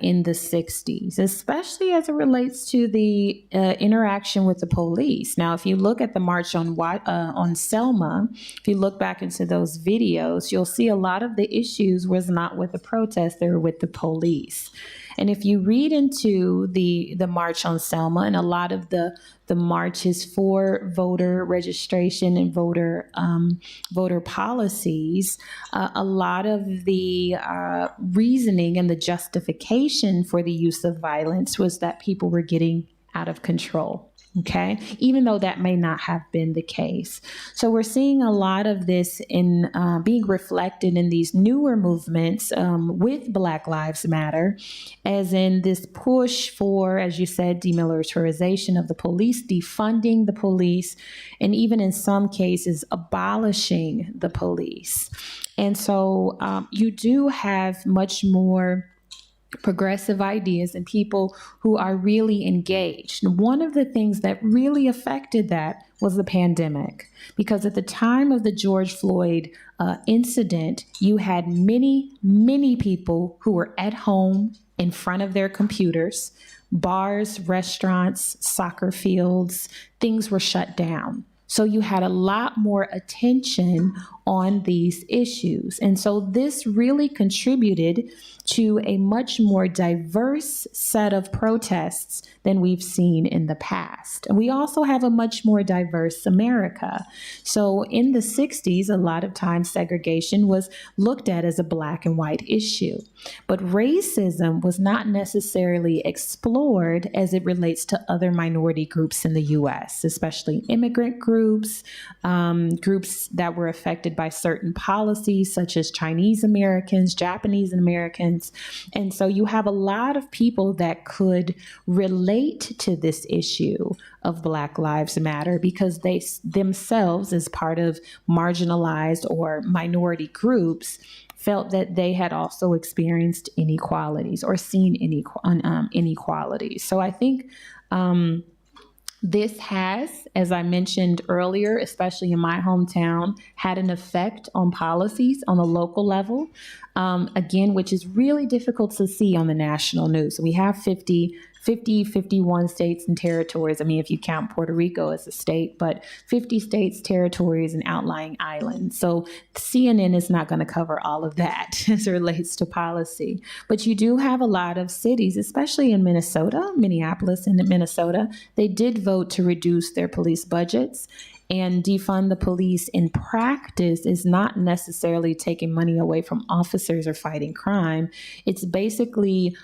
in the 60s, especially as it relates to the interaction with the police. Now, if you look at the march on Selma, if you look back into those videos, you'll see a lot of the issues was not with the protests, they were with the police. And if you read into the March on Selma and a lot of the marches for voter registration and voter policies, a lot of the reasoning and the justification for the use of violence was that people were getting out of control. Okay, even though that may not have been the case. So we're seeing a lot of this in being reflected in these newer movements with Black Lives Matter, as in this push for, as you said, demilitarization of the police, defunding the police, and even in some cases, abolishing the police. And so you do have much more progressive ideas and people who are really engaged. And one of the things that really affected that was the pandemic, because at the time of the George Floyd incident, you had many, many people who were at home in front of their computers. Bars, restaurants, soccer fields, things were shut down. So you had a lot more attention on these issues. And so this really contributed to a much more diverse set of protests than we've seen in the past. And we also have a much more diverse America. So in the 60s, a lot of times segregation was looked at as a black and white issue. But racism was not necessarily explored as it relates to other minority groups in the US, especially immigrant groups, groups that were affected by certain policies such as Chinese Americans, Japanese Americans. And so you have a lot of people that could relate to this issue of Black Lives Matter because they themselves, as part of marginalized or minority groups, felt that they had also experienced inequalities or seen inequalities. So I think this has, as I mentioned earlier, especially in my hometown, had an effect on policies on the local level, again, which is really difficult to see on the national news. We have 51 states and territories. I mean, if you count Puerto Rico as a state, but 50 states, territories, and outlying islands. So CNN is not going to cover all of that as it relates to policy. But you do have a lot of cities, especially in Minnesota, Minneapolis and Minnesota, they did vote to reduce their police budgets. And defund the police in practice is not necessarily taking money away from officers or fighting crime. It's basically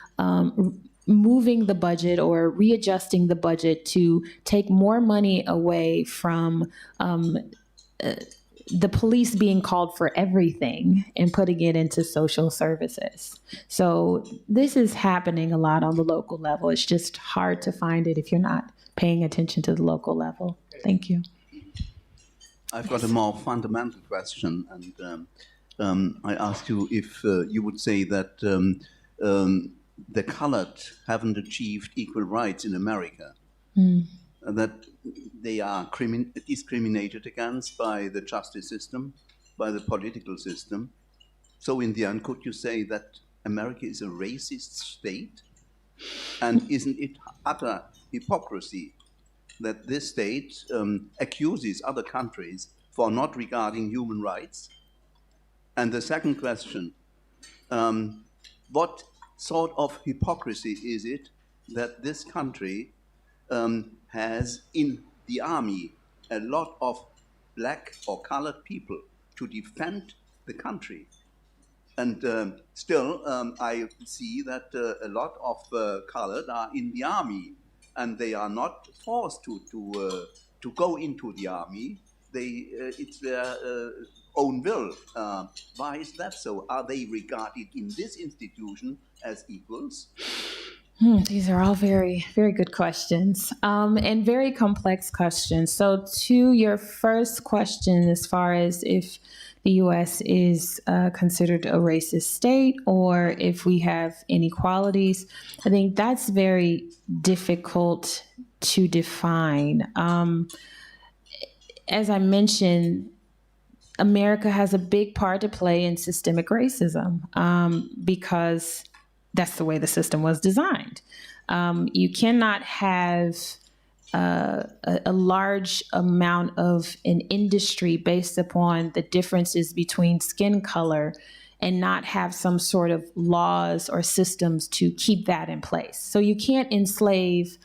moving the budget or readjusting the budget to take more money away from the police being called for everything and putting it into social services. So this is happening a lot on the local level. It's just hard to find it if you're not paying attention to the local level. Thank you. I've got a more fundamental question, and I asked you if you would say that the colored haven't achieved equal rights in America, that they are discriminated against by the justice system, by the political system. So in the end, could you say that America is a racist state? And isn't it utter hypocrisy that this state accuses other countries for not regarding human rights? And the second question, what sort of hypocrisy is it that this country has in the army a lot of black or colored people to defend the country? And still, I see that a lot of colored are in the army, and they are not forced to go into the army. It's their own will. Why is that so? Are they regarded in this institution as equals? These are all very, very good questions and very complex questions. So to your first question, as far as if the U.S. is considered a racist state or if we have inequalities, I think that's very difficult to define. As I mentioned, America has a big part to play in systemic racism because that's the way the system was designed. You cannot have a large amount of an industry based upon the differences between skin color and not have some sort of laws or systems to keep that in place. So you can't enslave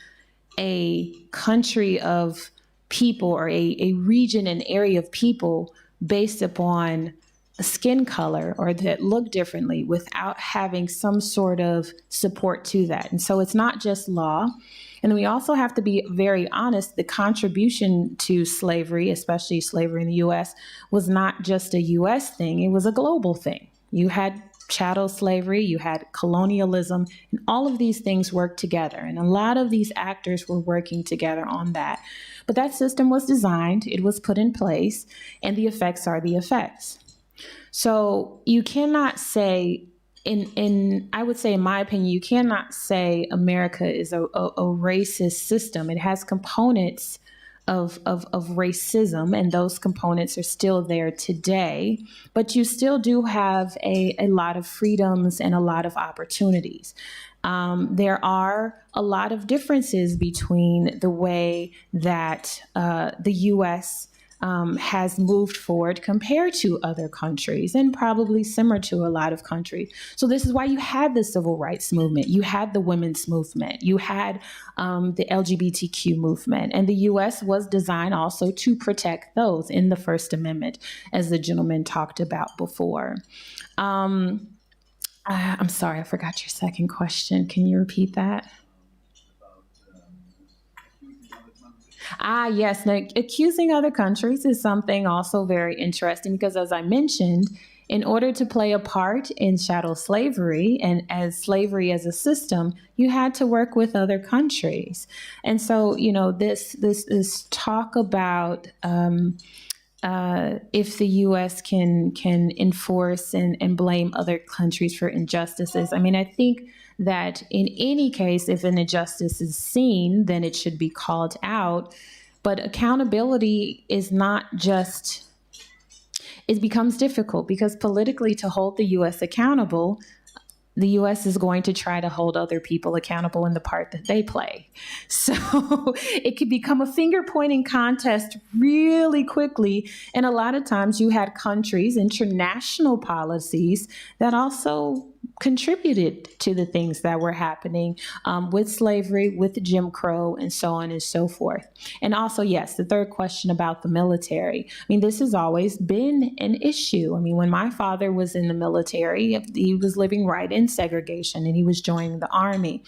a country of people or a region, an area of people based upon a skin color or that look differently without having some sort of support to that. And so it's not just law. And we also have to be very honest, the contribution to slavery, especially slavery in the US, was not just a US thing, it was a global thing. You had chattel slavery, you had colonialism, and all of these things worked together. And a lot of these actors were working together on that. But that system was designed, it was put in place, and the effects are the effects. So you cannot say, I would say, in my opinion, you cannot say America is a racist system. It has components of racism, and those components are still there today, but you still do have a lot of freedoms and a lot of opportunities. There are a lot of differences between the way that the U.S. Has moved forward compared to other countries, and probably similar to a lot of countries. So this is why you had the civil rights movement, you had the women's movement, you had the LGBTQ movement, and the U.S. was designed also to protect those in the First Amendment, as the gentleman talked about before. I'm sorry, I forgot your second question. Can you repeat that? Yes. Now, accusing other countries is something also very interesting because, as I mentioned, in order to play a part in chattel slavery and as slavery as a system, you had to work with other countries. And so, you know, this talk about if the U.S. can enforce and blame other countries for injustices. I mean, I think that in any case, if an injustice is seen, then it should be called out. But accountability is not just, it becomes difficult because politically to hold the U.S. accountable, the U.S. is going to try to hold other people accountable in the part that they play. So it could become a finger-pointing contest really quickly. And a lot of times you had countries, international policies that also contributed to the things that were happening with slavery, with Jim Crow, and so on and so forth. And also, yes, the third question about the military. I mean, this has always been an issue. I mean, when my father was in the military, he was living right in segregation and he was joining the army.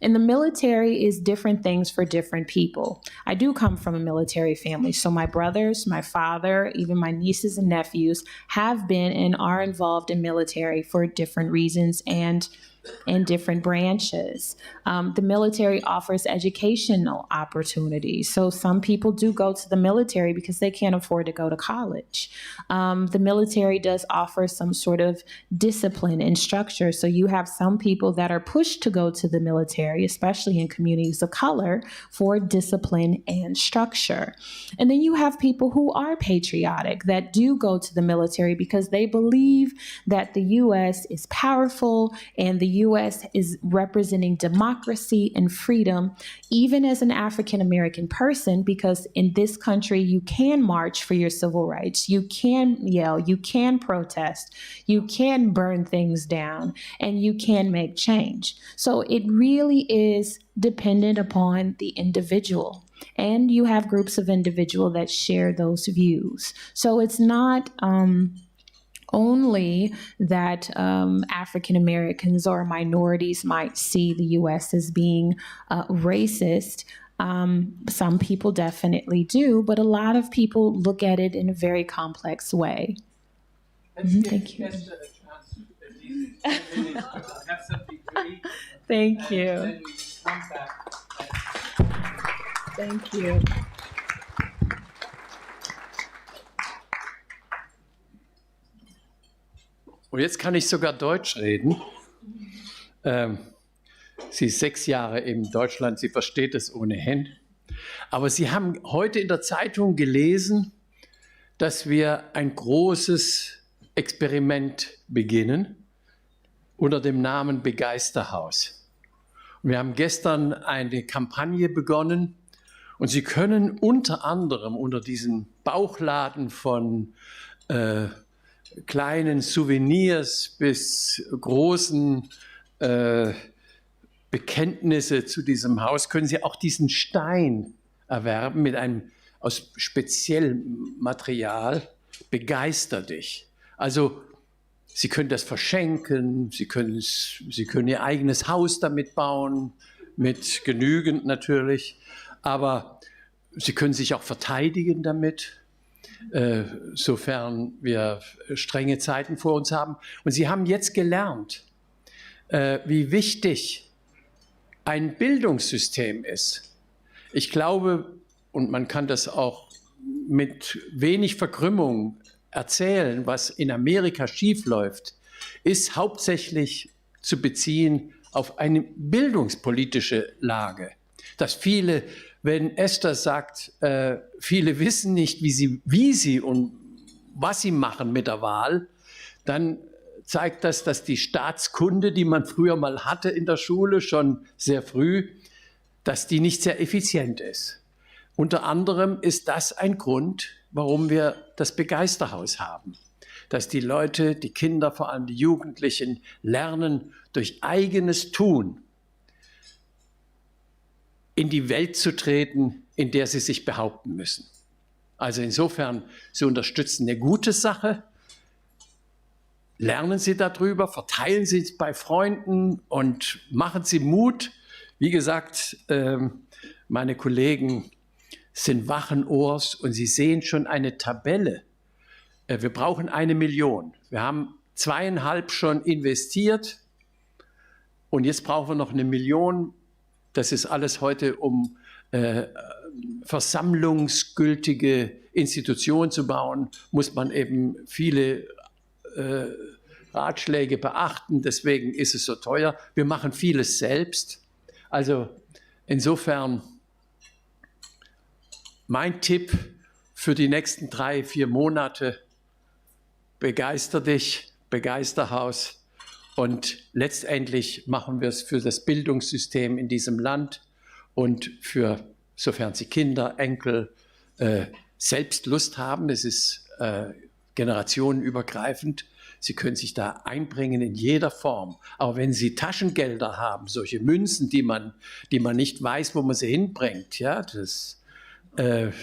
And the military is different things for different people. I do come from a military family. So my brothers, my father, even my nieces and nephews have been and are involved in military for different reasons and in different branches. The military offers educational opportunities. So some people do go to the military because they can't afford to go to college. The military does offer some sort of discipline and structure. So you have some people that are pushed to go to the military, especially in communities of color, for discipline and structure. And then you have people who are patriotic that do go to the military because they believe that the U.S. is powerful and the U.S. is representing democracy and freedom, even as an African American person, because in this country, you can march for your civil rights, you can yell, you can protest, you can burn things down, and you can make change. So it really is dependent upon the individual. And you have groups of individuals that share those views. So it's not only that African Americans or minorities might see the U.S. as being racist. Some people definitely do, but a lot of people look at it in a very complex way. Thank you. Esther a chance at least 2 minutes to have something to eat. Thank you. Then we come back. Thank you. Und jetzt kann ich sogar Deutsch reden. Sie ist 6 Jahre in Deutschland, sie versteht es ohnehin. Aber Sie haben heute in der Zeitung gelesen, dass wir ein großes Experiment beginnen unter dem Namen Begeisterhaus. Und wir haben gestern eine Kampagne begonnen und Sie können unter anderem unter diesem Bauchladen von kleinen Souvenirs bis großen Bekenntnisse zu diesem Haus, können Sie auch diesen Stein erwerben mit einem aus speziellem Material, Begeister dich. Also Sie können das verschenken, Sie können Ihr eigenes Haus damit bauen, mit genügend natürlich, aber Sie können sich auch verteidigen damit, sofern wir strenge Zeiten vor uns haben. Und Sie haben jetzt gelernt, wie wichtig ein Bildungssystem ist. Ich glaube, und man kann das auch mit wenig Verkrümmung erzählen, was in Amerika schiefläuft, ist hauptsächlich zu beziehen auf eine bildungspolitische Lage. Dass viele, wenn Esther sagt, viele wissen nicht, wie sie und was sie machen mit der Wahl, dann zeigt das, dass die Staatskunde, die man früher mal hatte in der Schule, schon sehr früh, dass die nicht sehr effizient ist. Unter anderem ist das ein Grund, warum wir das Begeisterhaus haben. Dass die Leute, die Kinder, vor allem die Jugendlichen, lernen, durch eigenes Tun in die Welt zu treten, in der sie sich behaupten müssen. Also insofern, Sie unterstützen eine gute Sache, lernen Sie darüber, verteilen Sie es bei Freunden und machen Sie Mut. Wie gesagt, meine Kollegen sind wachen Ohrs und Sie sehen schon eine Tabelle. Wir brauchen 1 Million. Wir haben 2,5 schon investiert und jetzt brauchen wir noch 1 Million. Das ist alles heute, um versammlungsgültige Institutionen zu bauen, muss man eben viele Ratschläge beachten. Deswegen ist es so teuer. Wir machen vieles selbst. Also insofern mein Tipp für die nächsten 3, 4 Monate: Begeister dich, Begeisterhaus. Und letztendlich machen wir es für das Bildungssystem in diesem Land und für, sofern Sie Kinder, Enkel selbst Lust haben. Es ist generationenübergreifend. Sie können sich da einbringen in jeder Form. Aber wenn Sie Taschengelder haben, solche Münzen, die man nicht weiß, wo man sie hinbringt, ja,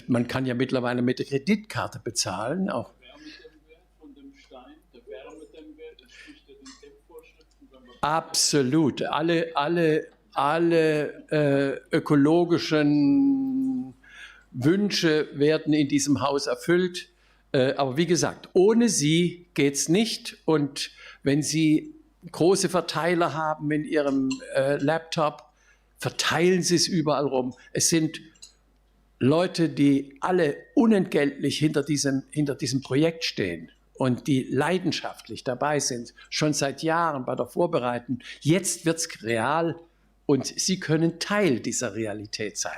man kann ja mittlerweile mit der Kreditkarte bezahlen. Auch. Absolut. Alle ökologischen Wünsche werden in diesem Haus erfüllt. Aber wie gesagt, ohne sie geht es nicht. Und wenn Sie große Verteiler haben in Ihrem Laptop, verteilen Sie es überall rum. Es sind Leute, die alle unentgeltlich hinter diesem Projekt stehen und die leidenschaftlich dabei sind, schon seit Jahren bei der Vorbereitung. Jetzt wird es real und Sie können Teil dieser Realität sein.